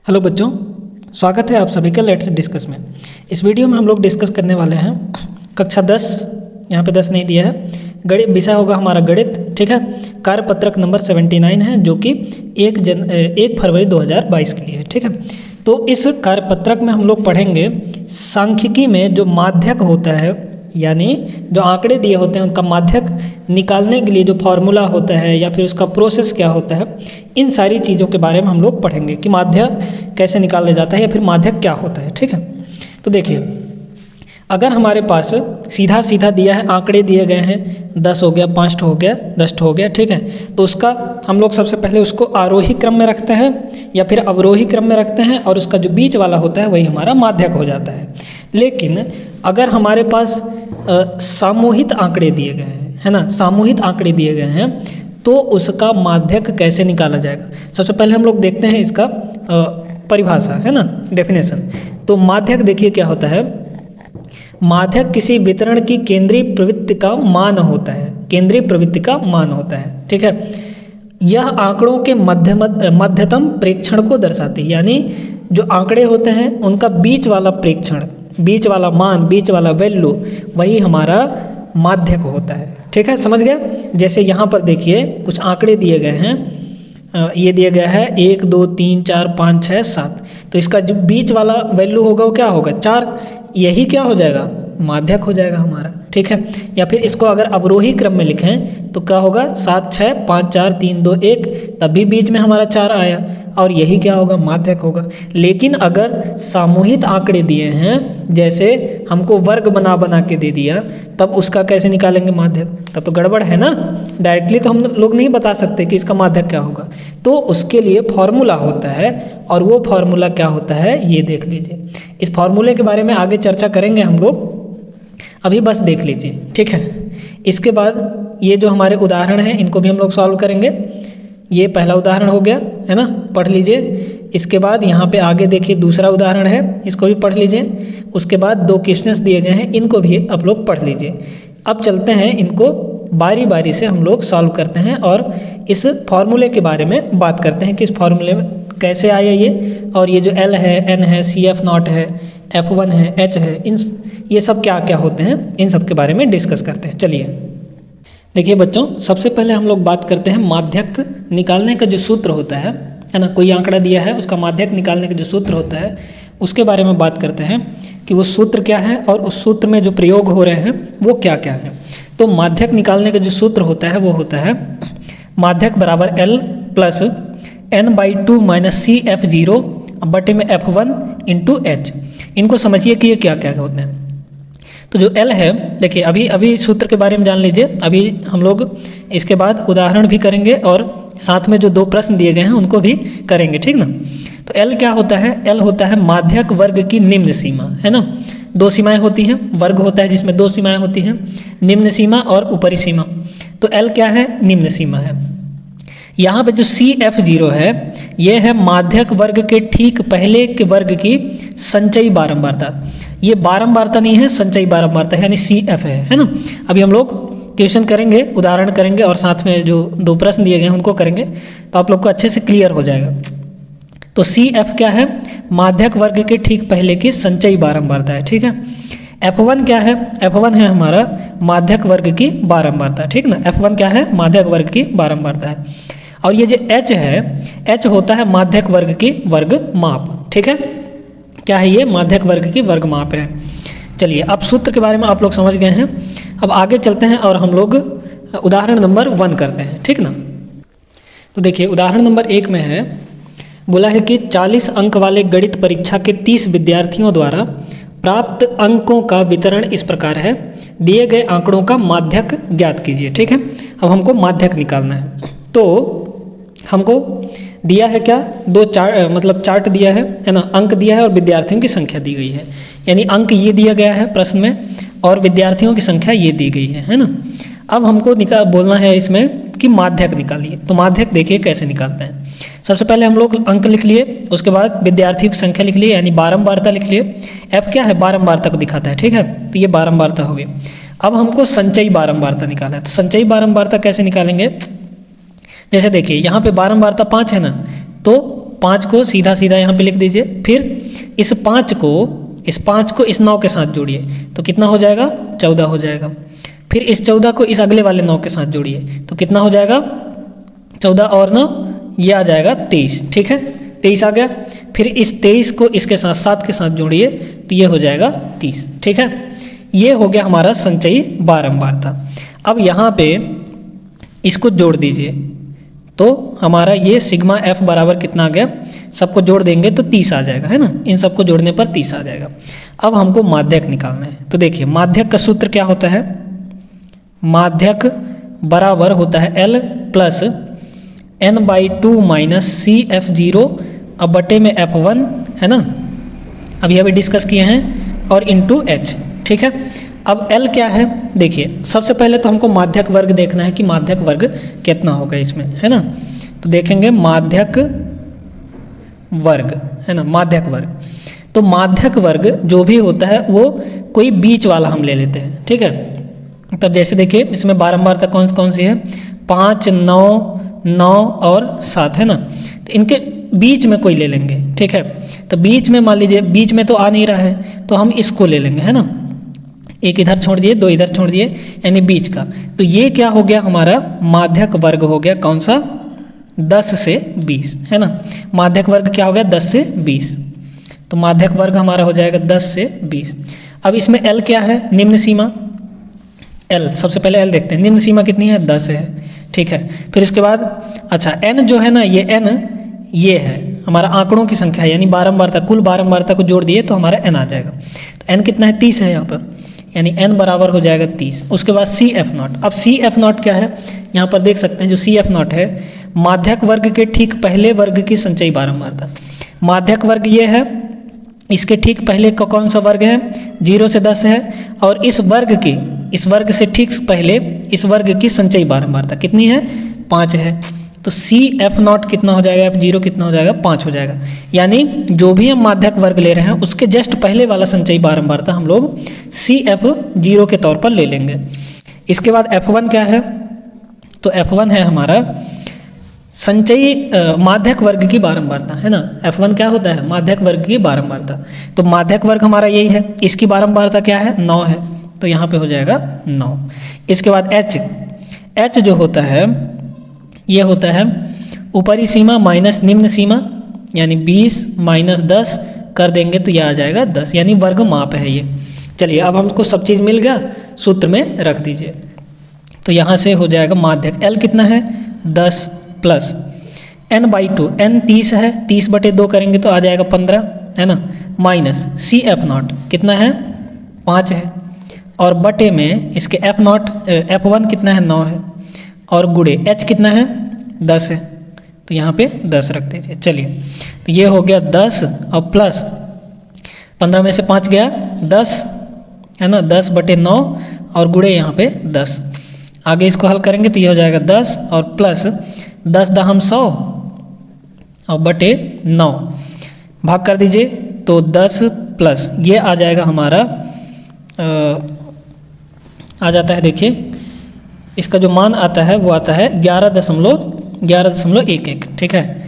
Hello बच्चों, स्वागत है आप सभी का लेट्स डिस्कस में। इस वीडियो में हम लोग डिस्कस करने वाले हैं कक्षा 10, यहाँ पे 10 नहीं दिया है, गणित विषय होगा हमारा गणित। ठीक है, कार्यपत्रक नंबर 79 है जो कि 1 फरवरी 2022 के लिए है। ठीक है, तो इस कार्यपत्रक में हम लोग पढ़ेंगे सांख्यिकी में जो माध्यक होता है, यानी जो आंकड़े दिए होते हैं उनका माध्यक निकालने के लिए जो फॉर्मूला होता है या फिर उसका प्रोसेस क्या होता है, इन सारी चीज़ों के बारे में हम लोग पढ़ेंगे कि माध्यक कैसे निकाला जाता है या फिर माध्यक क्या होता है। ठीक है, तो देखिए, अगर हमारे पास सीधा सीधा दिया है, आंकड़े दिए गए हैं, 10 हो गया, 5 हो गया, 10 हो गया। ठीक है, तो उसका हम लोग सबसे पहले उसको आरोही क्रम में रखते हैं या फिर अवरोही क्रम में रखते हैं और उसका जो बीच वाला होता है वही हमारा माध्यक हो जाता है। लेकिन अगर हमारे पास सामूहिक आंकड़े दिए गए हैं, है ना, सामूहिक आंकड़े दिए गए हैं, तो उसका माध्यक कैसे निकाला जाएगा। सबसे पहले हम लोग देखते हैं इसका परिभाषा, है ना, डेफिनेशन। तो माध्यक देखिए क्या होता है। माध्यक किसी वितरण की केंद्रीय प्रवृत्ति का मान होता है, केंद्रीय प्रवृत्ति का मान होता है। ठीक है, यह आंकड़ों के मध्यतम प्रेक्षण को दर्शाती है, यानी जो आंकड़े होते हैं उनका बीच वाला प्रेक्षण, बीच वाला मान, बीच वाला वैल्यू, वही हमारा माध्यक होता है। ठीक है, समझ गया। जैसे यहाँ पर देखिए कुछ आंकड़े दिए गए हैं, ये दिया गया है 1 2 3 4 5 6 7, तो इसका जो बीच वाला वैल्यू होगा वो क्या होगा, 4। यही क्या हो जाएगा, माध्यक हो जाएगा हमारा। ठीक है, या फिर इसको अगर अवरोही क्रम में लिखें तो क्या होगा, 7 6 5 4 3 2 1, तभी बीच में हमारा 4 आया और यही क्या होगा, माध्यक होगा। लेकिन अगर सामूहिक आंकड़े दिए हैं, जैसे हमको वर्ग बना बना के दे दिया, तब उसका कैसे निकालेंगे माध्यक, तब तो गड़बड़ है ना। डायरेक्टली तो हम लोग नहीं बता सकते कि इसका माध्यक क्या होगा, तो उसके लिए फॉर्मूला होता है, और वो फॉर्मूला क्या होता है ये देख लीजिए। इस फॉर्मूले के बारे में आगे चर्चा करेंगे हम लोग, अभी बस देख लीजिए। ठीक है, इसके बाद ये जो हमारे उदाहरण हैं इनको भी हम लोग सॉल्व करेंगे। ये पहला उदाहरण हो गया, है ना, पढ़ लीजिए। इसके बाद यहाँ पे आगे देखिए दूसरा उदाहरण है, इसको भी पढ़ लीजिए। उसके बाद 2 क्वेश्चंस दिए गए हैं, इनको भी आप लोग पढ़ लीजिए। अब चलते हैं, इनको बारी बारी से हम लोग सॉल्व करते हैं और इस फॉर्मूले के बारे में बात करते हैं कि इस फॉर्मूले में कैसे आया ये, और ये जो L है, N है, CF0 है, F1 है, H है, ये सब क्या क्या होते हैं, इन सब के बारे में डिस्कस करते हैं। चलिए देखिए बच्चों, सबसे पहले हम लोग बात करते हैं माध्यक निकालने का जो सूत्र होता है ना। कोई आंकड़ा दिया है, उसका माध्यक निकालने का जो सूत्र होता है उसके बारे में बात करते हैं कि वो सूत्र क्या है और उस सूत्र में जो प्रयोग हो रहे हैं वो क्या क्या है। तो माध्यक निकालने का जो सूत्र होता है वो होता है माध्यक बराबर L plus N/2 minus CF0 बटे में F1 इंटू H। इनको समझिए कि ये क्या क्या होते हैं। तो जो L है, देखिए अभी सूत्र के बारे में जान लीजिए, अभी हम लोग इसके बाद उदाहरण भी करेंगे और साथ में जो 2 प्रश्न दिए गए हैं उनको भी करेंगे। ठीक ना। तो L क्या होता है, L होता है माध्यक वर्ग की निम्न सीमा, है ना। 2 सीमाएं होती हैं, वर्ग होता है जिसमें 2 सीमाएं होती हैं, निम्न सीमा और ऊपरी सीमा। तो L क्या है, निम्न सीमा है। यहाँ पे जो CF0 है, ये है माध्यक वर्ग के ठीक पहले के वर्ग की संचयी बारंबारता। ये बारंबारता नहीं है, संचयी बारंबारता है, यानी CF है ना। अभी हम लोग क्वेश्चन करेंगे, उदाहरण करेंगे और साथ में जो 2 प्रश्न दिए गए हैं उनको करेंगे, तो आप लोग को अच्छे से क्लियर हो जाएगा। तो CF क्या है, माध्यक वर्ग के ठीक पहले की संचयी बारंबारता है। ठीक है, F1 क्या है, F1 है हमारा माध्यक वर्ग की बारंबारता। ठीक ना, F1 क्या है, माध्यक वर्ग की बारंबारता है। और ये जो H है, H होता है माध्यक वर्ग की वर्ग माप। ठीक है, क्या है ये, माध्यक वर्ग की वर्ग माप है। चलिए, अब सूत्र के बारे में आप लोग समझ गए हैं। अब आगे चलते हैं और हम लोग उदाहरण नंबर 1 करते हैं। ठीक ना। तो देखिए उदाहरण नंबर 1 में है, बोला है कि 40 अंक वाले गणित परीक्षा के 30 विद्यार्थियों द्वारा प्राप्त अंकों का वितरण इस प्रकार है, दिए गए आंकड़ों का माध्यक ज्ञात कीजिए। ठीक है, अब हमको माध्यक निकालना है। तो हमको दिया है क्या, 2 चार्ट दिया है ना, अंक दिया है और विद्यार्थियों की संख्या दी गई है, यानी अंक ये दिया गया है प्रश्न में और विद्यार्थियों की संख्या ये दी गई है ना। अब हमको बोलना है इसमें कि माध्यक निकालिए। तो माध्यक देखिए कैसे निकालते हैं। सबसे पहले हम लोग अंक लिख लिए, उसके बाद विद्यार्थियों की संख्या लिख लिए, यानी बारंबारता लिख लिए। F क्या है, बारंबारता को दिखाता है। ठीक है, तो ये बारंबारता हो गई। अब हमको संचयी बारंबारता निकालना है। तो संचयी बारंबारता कैसे निकालेंगे, जैसे देखिए यहाँ पे बारंबारता 5 है ना, तो 5 को सीधा सीधा यहाँ पे लिख दीजिए। फिर इस 5 को इस 9 के साथ जोड़िए तो कितना हो जाएगा, 14 हो जाएगा। फिर इस 14 को इस अगले वाले 9 के साथ जोड़िए तो कितना हो जाएगा, 14 और 9 ये आ जाएगा 23। ठीक है, 23 आ गया। फिर इस 23 को इसके साथ 7 के साथ जोड़िए तो ये हो जाएगा 30। ठीक है, ये हो गया हमारा संचयी बारंबारता। अब यहाँ पे इसको जोड़ दीजिए तो हमारा ये सिग्मा एफ बराबर कितना आ गया, सबको जोड़ देंगे तो 30 आ जाएगा, है ना। इन सबको जोड़ने पर 30 आ जाएगा। अब हमको माध्यक निकालना है। तो देखिए माध्यक का सूत्र क्या होता है, माध्यक बराबर होता है L plus n/2 minus CF0 अब बटे में F1, है ना, अभी अभी डिस्कस किए हैं, और इंटू H। ठीक है, अब L क्या है, देखिए सबसे पहले तो हमको माध्यक वर्ग देखना है कि माध्यक वर्ग कितना होगा इसमें, है ना। तो देखेंगे माध्यक वर्ग, है ना, माध्यक वर्ग। तो माध्यक वर्ग जो भी होता है वो कोई बीच वाला हम ले लेते हैं। ठीक है, तब जैसे देखिए इसमें बारंबारता कौन कौन सी है, 5, 9, 9 और 7, है ना। तो इनके बीच में कोई ले लेंगे। ठीक है, तो बीच में मान लीजिए बीच में तो आ नहीं रहा है तो हम इसको ले लेंगे, है ना। एक इधर छोड़ दिए, 2 इधर छोड़ दिए, यानी बीच का। तो ये क्या हो गया, हमारा माध्यक वर्ग हो गया, कौन सा, 10 से 20, है ना। माध्यक वर्ग क्या हो गया, 10 से 20। तो माध्यक वर्ग हमारा हो जाएगा 10 से 20। अब इसमें L क्या है, निम्न सीमा L, सबसे पहले L देखते हैं, निम्न सीमा कितनी है, 10 है। ठीक है, फिर उसके बाद अच्छा n जो है ना, ये n ये है हमारा आंकड़ों की संख्या है, यानी बारंबारता, कुल बारंबारता को जोड़ दिए तो हमारा n आ जाएगा। तो n कितना है, 30 है यहाँ पर, यानी n बराबर हो जाएगा 30। उसके बाद CF0। अब CF0 क्या है, यहाँ पर देख सकते हैं जो CF0 है, माध्यक वर्ग के ठीक पहले वर्ग की संचयी बारंबारता। माध्यक वर्ग ये है, इसके ठीक पहले का कौन सा वर्ग है, 0 से 10 है, और इस वर्ग से ठीक पहले इस वर्ग की संचयी बारंबारता कितनी है, 5 है। तो CF0 कितना हो जाएगा, F0 कितना हो जाएगा, 5 हो जाएगा। यानी जो भी हम माध्यक वर्ग ले रहे हैं उसके जस्ट पहले वाला संचयी बारंबारता हम लोग CF0 के तौर पर ले लेंगे। इसके बाद F1 क्या है, तो F1 है हमारा संचयी माध्यक वर्ग की बारंबारता, है ना। F1 क्या होता है, माध्यक वर्ग की बारंबारता। तो माध्यक वर्ग हमारा यही है, इसकी बारंबारता क्या है, 9 है, तो यहाँ पे हो जाएगा 9। इसके बाद H जो होता है ये होता है ऊपरी सीमा माइनस निम्न सीमा, यानी 20 माइनस 10 कर देंगे तो यह आ जाएगा 10, यानी वर्ग माप है ये। चलिए अब हमको सब चीज़ मिल गया, सूत्र में रख दीजिए। तो यहाँ से हो जाएगा माध्यक L कितना है, 10 प्लस n/2, n 30 है, 30/2 करेंगे तो आ जाएगा 15, है ना, माइनस CF0 कितना है, 5 है, और बटे में इसके F1 कितना है, 9 है, और गुणे H कितना है, 10 है, तो यहाँ पे 10 रख दीजिए। चलिए तो ये हो गया 10 और प्लस 15 में से 5 गया 10, है ना, 10/9 और गुणे यहाँ पे 10। आगे इसको हल करेंगे तो ये हो जाएगा 10 और प्लस 10 दहम 100 और बटे 9 भाग कर दीजिए तो 10 प्लस ये आ जाएगा हमारा आ जाता है, देखिए इसका जो मान आता है वो आता है 11.11 ठीक है।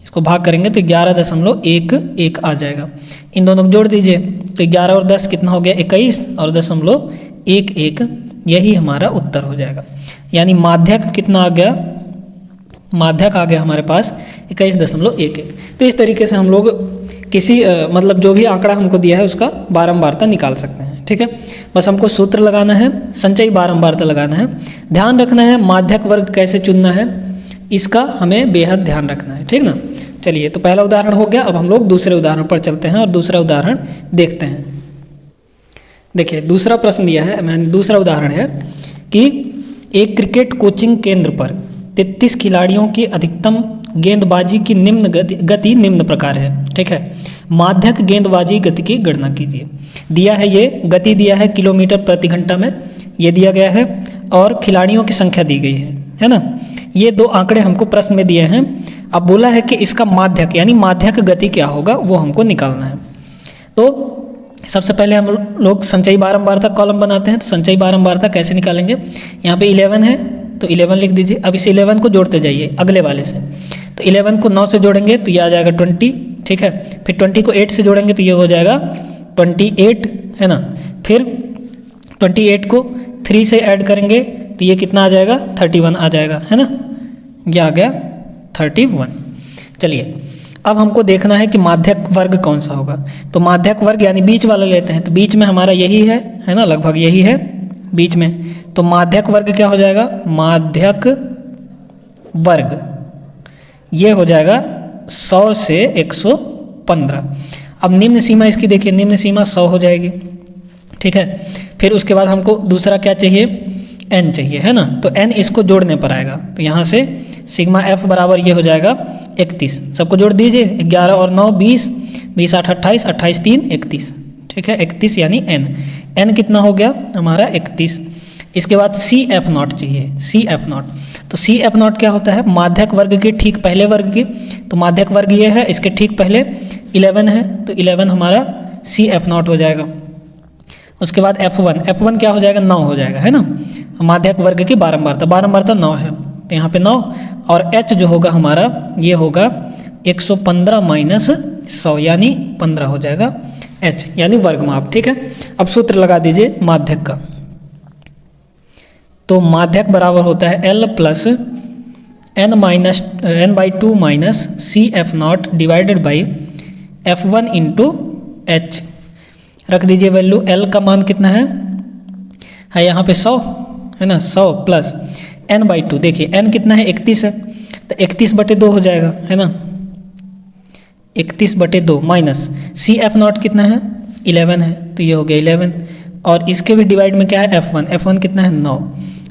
इसको भाग करेंगे तो 11.11 आ जाएगा। इन दोनों को जोड़ दीजिए तो 11 और 10 कितना हो गया, 21 और 0.11, यही हमारा उत्तर हो जाएगा। यानी माध्यक कितना आ गया, माध्यक आ गया हमारे पास 21.11। तो इस तरीके से हम लोग किसी मतलब जो भी आंकड़ा हमको दिया है उसका बारंबारता निकाल सकते हैं। ठीक है, बस हमको सूत्र लगाना है, संचयी बारंबारता लगाना है, ध्यान रखना है माध्यक वर्ग कैसे चुनना है, इसका हमें बेहद ध्यान रखना है। ठीक ना, चलिए तो पहला उदाहरण हो गया। अब हम लोग दूसरे उदाहरण पर चलते हैं और दूसरा उदाहरण देखते हैं। देखिए दूसरा प्रश्न दिया है, मैंने दूसरा उदाहरण है कि एक क्रिकेट कोचिंग केंद्र पर 33 खिलाड़ियों की अधिकतम गेंदबाजी की निम्न गति निम्न प्रकार है। ठीक है, माध्यक गेंदबाजी गति की गणना कीजिए। दिया है ये गति दिया है किलोमीटर प्रति घंटा में, ये दिया गया है, और खिलाड़ियों की संख्या दी गई है ना। ये दो आंकड़े हमको प्रश्न में दिए हैं। अब बोला है कि इसका माध्यक यानी माध्यक गति क्या होगा वो हमको निकालना है। तो सबसे पहले हम लोग संचयी बारंबारता कॉलम बनाते हैं। तो संचयी बारंबारता कैसे निकालेंगे, यहाँ पे 11 है तो 11 लिख दीजिए। अब इस 11 को जोड़ते जाइए अगले वाले से, तो 11 को 9 से जोड़ेंगे तो ये आ जाएगा 20, ठीक है। फिर 20 को 8 से जोड़ेंगे तो ये हो जाएगा 28, है ना। फिर 28 को 3 से ऐड करेंगे तो ये कितना आ जाएगा, 31 आ जाएगा, है ना। ये आ गया 31। चलिए अब हमको देखना है कि माध्यक वर्ग कौन सा होगा। तो माध्यक वर्ग यानी बीच वाला लेते हैं, तो बीच में हमारा यही है ना, लगभग यही है बीच में। तो माध्यक वर्ग क्या हो जाएगा, माध्यक वर्ग ये हो जाएगा 100 से 115। अब निम्न सीमा इसकी देखिए, निम्न सीमा 100 हो जाएगी, ठीक है। फिर उसके बाद हमको दूसरा क्या चाहिए, n चाहिए, है ना। तो n इसको जोड़ने पर आएगा, तो यहाँ से सिग्मा f बराबर ये हो जाएगा 31। सबको जोड़ दीजिए, 11 और 9 20, 20 8 28, 28 3 31, ठीक है। 31 यानी n कितना हो गया हमारा 31। इसके बाद सी एफ नॉट चाहिए, सी एफ नॉट। तो सी एफ नॉट क्या होता है, माध्यक वर्ग के ठीक पहले वर्ग की। तो माध्यक वर्ग ये है, इसके ठीक पहले 11 है, तो 11 हमारा सी एफ नॉट हो जाएगा। उसके बाद F1 क्या हो जाएगा, 9 हो जाएगा, है ना। माध्यक वर्ग की बारंबारता 9 है, तो यहाँ पे 9। और H जो होगा हमारा ये होगा 115 माइनस 100 यानी 15 हो जाएगा H यानी वर्ग माप, ठीक है। अब सूत्र लगा दीजिए माध्यक का। तो माध्यक बराबर होता है L plus n/2 minus C F not divided by F1 into H। रख दीजिए वैल्यू, L का मान कितना है यहाँ पे 100, है ना। 100 प्लस n/2, देखिए n कितना है 31 है, तो 31/2 हो जाएगा, है ना। 31/2 माइनस सी एफ नॉट कितना है 11 है, तो ये हो गया 11। और इसके भी डिवाइड में क्या है F1 कितना है 9,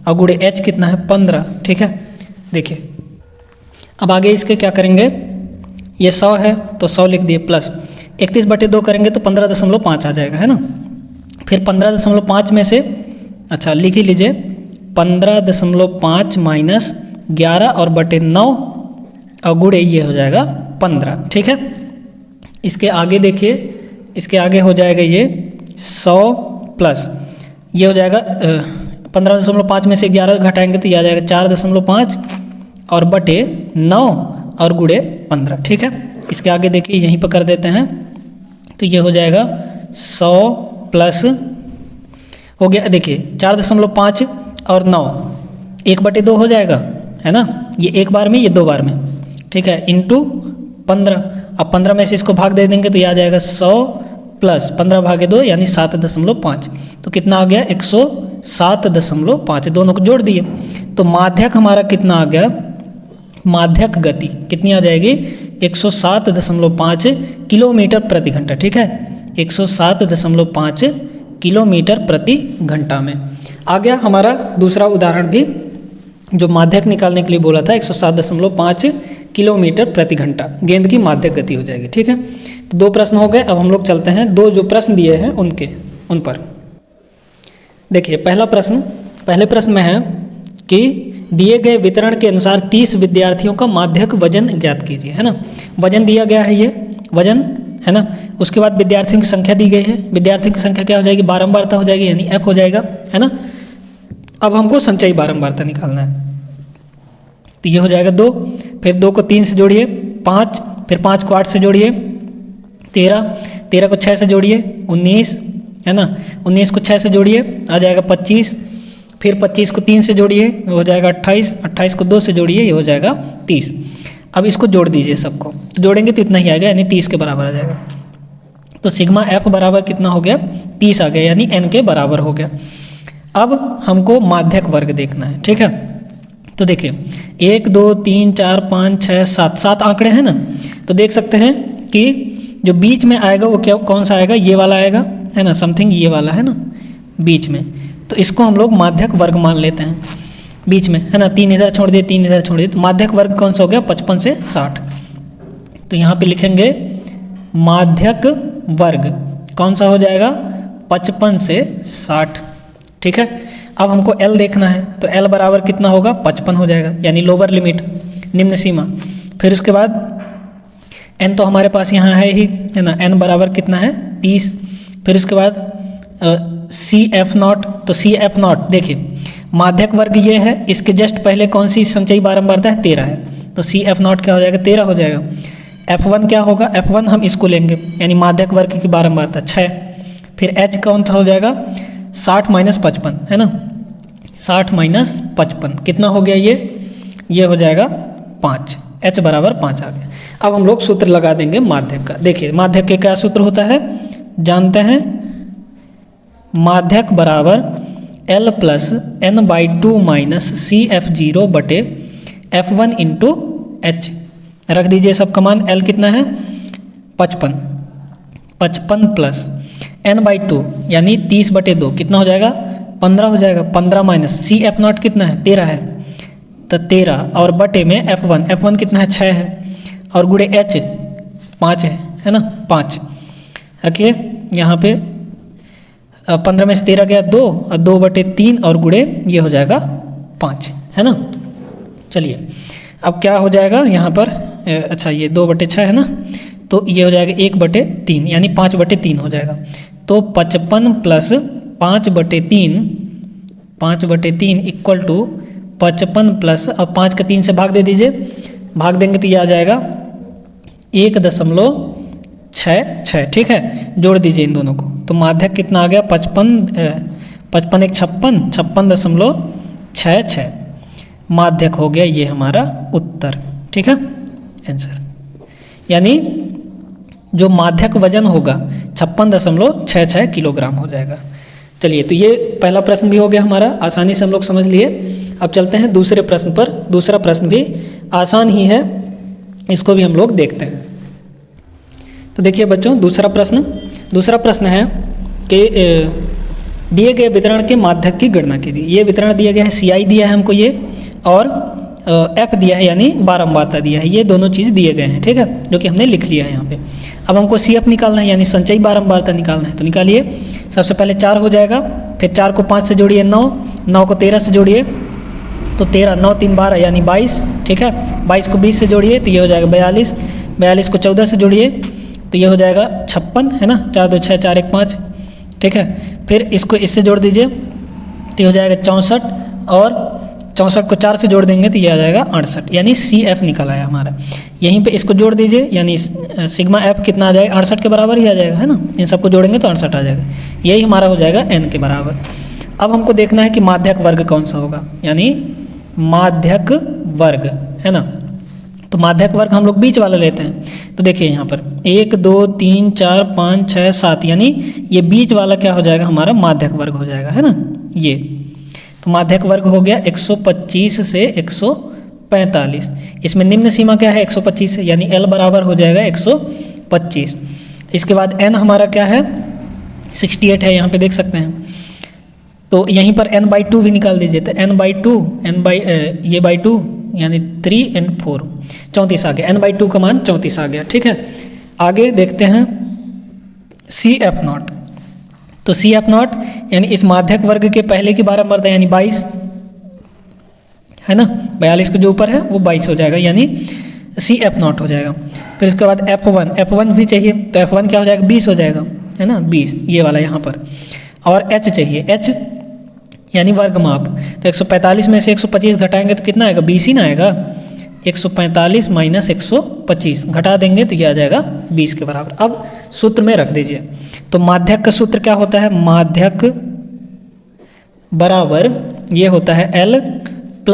और गुणे H कितना है 15, ठीक है। देखिए अब आगे इसके क्या करेंगे, ये 100 है तो 100 लिख दिए, प्लस 31/2 करेंगे तो 15.5 आ जाएगा, है ना। फिर 15.5 में से, अच्छा लिख ही लीजिए, 15.5 माइनस 11 और बटे 9 और गुणे ये हो जाएगा 15, ठीक है। इसके आगे देखिए, इसके आगे हो जाएगा ये 100 प्लस ये हो जाएगा 15.5 में से 11 घटाएंगे तो ये आ जाएगा 4.5 और बटे 9 और गुणे 15, ठीक है। इसके आगे देखिए यहीं पर कर देते हैं, तो ये हो जाएगा 100 प्लस हो गया, देखिए 4.5 और 9 1/2 हो जाएगा, है ना। ये एक बार में, ये 2 बार में, ठीक है, इंटू 15। अब 15 में से इसको भाग दे देंगे तो ये आ जाएगा 100 प्लस 15/2 यानी 7.5। तो कितना आ गया 107.5, दोनों को जोड़ दिए। तो माध्यक हमारा कितना आ गया, माध्यक गति कितनी आ जाएगी 107.5 किलोमीटर प्रति घंटा, ठीक है। 107.5 किलोमीटर प्रति घंटा में आ गया हमारा दूसरा उदाहरण भी, जो माध्यक निकालने के लिए बोला था 107.5 किलोमीटर प्रति घंटा गेंद की माध्यक गति हो जाएगी, ठीक है। तो 2 प्रश्न हो गए। अब हम लोग चलते हैं 2 जो प्रश्न दिए हैं उन पर। देखिए पहले प्रश्न में है कि दिए गए वितरण के अनुसार 30 विद्यार्थियों का माध्यक वजन ज्ञात कीजिए, है ना। वजन दिया गया है, ये वजन है ना। उसके बाद विद्यार्थियों की संख्या दी गई है, विद्यार्थियों की संख्या क्या हो जाएगी, बारंबारता हो जाएगी यानी F हो जाएगा, है ना। अब हमको संचयी बारंबारता निकालना है, तो ये हो जाएगा 2, फिर 2 को 3 से जोड़िए 5, फिर 5 को 8 से जोड़िए 13 को 6 से जोड़िए 19, है ना। 19 को 6 से जोड़िए आ जाएगा 25, फिर 25 को 3 से जोड़िए हो जाएगा 28, 28 को 2 से जोड़िए ये हो जाएगा 30। अब इसको जोड़ दीजिए सबको, तो जोड़ेंगे तो इतना ही आएगा यानी 30 के बराबर आ जाएगा। तो सिग्मा F बराबर कितना हो गया 30 आ गया यानी n के बराबर हो गया। अब हमको माध्यक वर्ग देखना है, ठीक है। तो देखिए 1 2 3 4 5 6 7 आंकड़े हैं ना, तो देख सकते हैं कि जो बीच में आएगा वो क्या, कौन सा आएगा, ये वाला आएगा, है ना, समथिंग ये वाला है ना बीच में। तो इसको हम लोग माध्यक वर्ग मान लेते हैं बीच में, है ना। 3 इधर छोड़ दिए 3 इधर छोड़ दिए, तो माध्यक वर्ग कौन सा हो गया 55 से 60। तो यहाँ पे लिखेंगे माध्यक वर्ग कौन सा हो जाएगा 55 से 60, ठीक है। अब हमको L देखना है, तो L बराबर कितना होगा 55 हो जाएगा यानी लोअर लिमिट, निम्न सीमा। फिर उसके बाद n तो हमारे पास यहाँ है ही, है ना, n बराबर कितना है 30। फिर उसके बाद सी एफ नॉट, तो सी एफ नॉट देखिए माध्यक वर्ग ये है, इसके जस्ट पहले कौन सी संचयी बारंबारता है 13 है, तो CF0 क्या हो जाएगा 13 हो जाएगा। F1 क्या होगा, F1 हम इसको लेंगे यानी माध्यक वर्ग की बारंबारता 6। फिर H कौन सा हो जाएगा 60 - 55 है ना, 60 - 55 कितना हो गया ये हो जाएगा 5, H बराबर 5 आ गया। अब हम लोग सूत्र लगा देंगे माध्यक का। देखिए माध्यक के क्या सूत्र होता है जानते हैं, माध्यक बराबर L + n/2 - CF0 बटे F1 × H। रख दीजिए सब का मान। L कितना है 55 + n/2 यानी 30/2 कितना हो जाएगा 15 हो जाएगा। 15 - CF0 कितना है 13 है, तो 13 और बटे में F1 कितना है 6 है, और गुणे H 5 है ना 5। रखिए यहाँ पे 15 में से 13 गया 2 और 2/3 और गुणे ये हो जाएगा 5 है ना। चलिए अब क्या हो जाएगा यहाँ पर, अच्छा ये 2/6 है ना, तो ये हो जाएगा 1/3 यानी 5/3 हो जाएगा। तो 55 + 5/3 इक्वल टू 55 प्लस, अब 5 का 3 से भाग दे दीजिए, भाग देंगे तो ये आ जाएगा 1.66। ठीक है, जोड़ दीजिए इन दोनों को, तो माध्यक कितना आ गया 55 1 56.66 माध्यक हो गया ये हमारा उत्तर। ठीक है आंसर, यानी जो माध्यक वजन होगा 56.66 किलोग्राम हो जाएगा। चलिए तो ये पहला प्रश्न भी हो गया हमारा, आसानी से हम लोग समझ लिए। अब चलते हैं दूसरे प्रश्न पर। दूसरा प्रश्न भी आसान ही है, इसको भी हम लोग देखते हैं। तो देखिए बच्चों दूसरा प्रश्न है कि दिए गए वितरण के माध्यक की गणना कीजिए। ये वितरण दिया गया है, CI दिया है हमको ये, और F दिया है यानी बारंबारता दिया है, ये दोनों चीज़ दिए गए हैं। ठीक है, जो कि हमने लिख लिया है यहाँ पे। अब हमको CF निकालना है यानी संचयी बारंबारता निकालना है, तो निकालिए। सबसे पहले 4 हो जाएगा, फिर 4 को 5 से जोड़िए 9 को 13 से जोड़िए तो 13 9 3 12 यानी 22। ठीक है, 22 को 20 से जोड़िए तो ये हो जाएगा 42 को 14 से जोड़िए तो ये हो जाएगा 56 है ना, 4 2 6 4 1 5। ठीक है, फिर इसको इससे जोड़ दीजिए तो ये हो जाएगा 64, और 64 को 4 से जोड़ देंगे तो ये आ जाएगा 68, यानी CF निकल आया हमारा। यहीं पे इसको जोड़ दीजिए यानी सिग्मा F कितना आ जाएगा 68 के बराबर ही आ जाएगा है ना, इन सबको जोड़ेंगे तो 68 आ जाएगा, यही हमारा हो जाएगा N के बराबर। अब हमको देखना है कि माध्यक वर्ग कौन सा होगा, यानी माध्यक वर्ग है ना। तो माध्यक वर्ग हम लोग बीच वाला लेते हैं, तो देखिए यहाँ पर 1 2 3 4 5 6 7 यानी ये बीच वाला क्या हो जाएगा हमारा माध्यक वर्ग हो जाएगा है ना ये। तो माध्यक वर्ग हो गया 125 से 145। इसमें निम्न सीमा क्या है 125 से, यानी L बराबर हो जाएगा 125। इसके बाद N हमारा क्या है 68 है, यहाँ पे देख सकते हैं। तो यहीं पर n/2 भी निकाल दीजिए, तो n/2 यानी 3 and 4 34 आ गया, n/2 का मान 34 आ गया। ठीक है, आगे देखते हैं CF0। तो CF0 यानी इस माध्यक वर्ग के पहले की बारंबारता यानी 22 है ना, 42 के जो ऊपर है वो 22 हो जाएगा, यानी CF0 हो जाएगा। फिर इसके बाद F1 भी चाहिए, तो F1 क्या हो जाएगा 20 हो जाएगा है ना, 20 ये वाला यहाँ पर। और H चाहिए, H यानी वर्ग माप, तो 145 में से 125 घटाएंगे तो कितना आएगा 20 ही ना आएगा। 145 - 125 घटा देंगे तो ये आ जाएगा 20 के बराबर। अब सूत्र में रख दीजिए, तो माध्यक का सूत्र क्या होता है, माध्यक बराबर ये होता है L +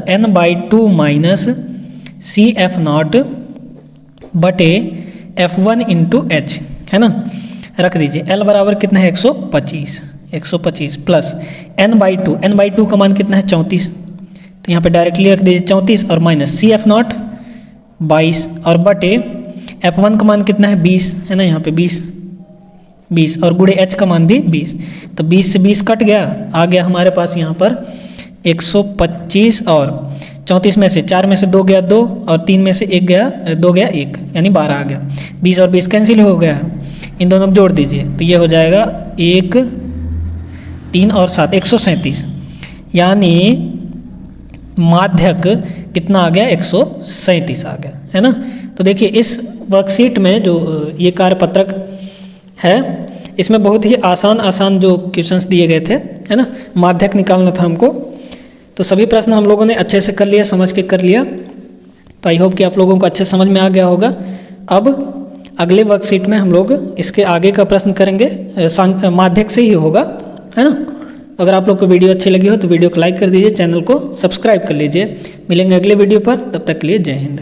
n/2 - CF0 बटे F1 × H है ना। रख दीजिए L बराबर कितना है 125 प्लस n/2 का मान कितना है 34, तो यहाँ पे डायरेक्टली रख दीजिए 34 और माइनस CF0 22 और बटे F1 का मान कितना है 20 है ना, यहाँ पे 20 और गुणे H का मान भी 20, तो 20 से 20 कट गया, आ गया हमारे पास यहाँ पर 125 और 34 में से 4 में से 2 गया 2 और 3 में से 1 गया 2 गया 1 यानी 12 आ गया। 20 और 20 कैंसिल हो गया, इन दोनों को जोड़ दीजिए तो ये हो जाएगा 1 3 और 7 137, यानी माध्यक कितना आ गया 137 आ गया है ना। तो देखिए इस वर्कशीट में जो ये कार्यपत्रक है इसमें बहुत ही आसान जो क्वेश्चंस दिए गए थे है ना, माध्यक निकालना था हमको, तो सभी प्रश्न हम लोगों ने अच्छे से कर लिया, समझ के कर लिया। तो आई होप कि आप लोगों को अच्छे समझ में आ गया होगा। अब अगले वर्कशीट में हम लोग इसके आगे का प्रश्न करेंगे, माध्यक से ही होगा, है ना। अगर आप लोग को वीडियो अच्छी लगी हो तो वीडियो को लाइक कर दीजिए, चैनल को सब्सक्राइब कर लीजिए। मिलेंगे अगले वीडियो पर, तब तक के लिए जय हिंद।